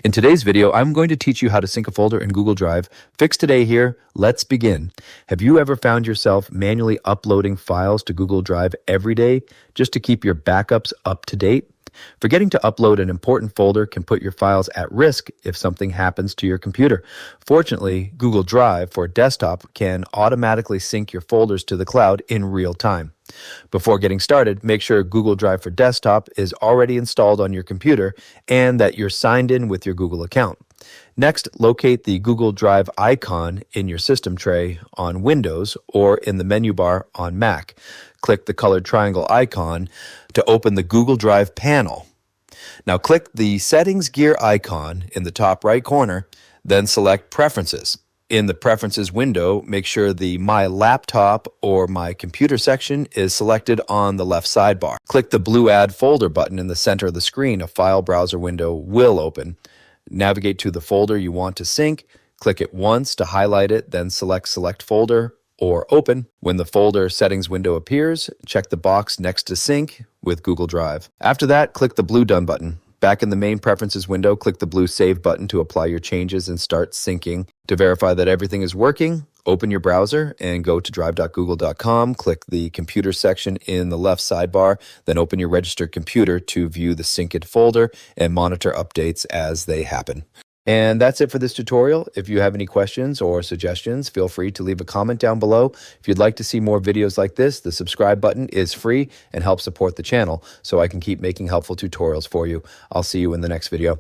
In today's video, I'm going to teach you how to sync a folder in Google Drive. Fix Today here. Let's begin. Have you ever found yourself manually uploading files to Google Drive every day just to keep your backups up to date? Forgetting to upload an important folder can put your files at risk if something happens to your computer. Fortunately, Google Drive for desktop can automatically sync your folders to the cloud in real time. Before getting started, make sure Google Drive for Desktop is already installed on your computer and that you're signed in with your Google account. Next, locate the Google Drive icon in your system tray on Windows or in the menu bar on Mac. Click the colored triangle icon to open the Google Drive panel. Now click the Settings gear icon in the top right corner, then select Preferences. In the Preferences window, make sure the My Laptop or My Computer section is selected on the left sidebar. Click the blue Add Folder button in the center of the screen. A file browser window will open. Navigate to the folder you want to sync. Click it once to highlight it, then select Select Folder or Open. When the folder settings window appears, check the box next to Sync with Google Drive. After that, click the blue Done button. Back in the main Preferences window, click the blue Save button to apply your changes and start syncing. To verify that everything is working, open your browser and go to drive.google.com. Click the Computer section in the left sidebar, then open your registered computer to view the synced folder and monitor updates as they happen. And that's it for this tutorial. If you have any questions or suggestions, feel free to leave a comment down below. If you'd like to see more videos like this, the subscribe button is free and helps support the channel so I can keep making helpful tutorials for you. I'll see you in the next video.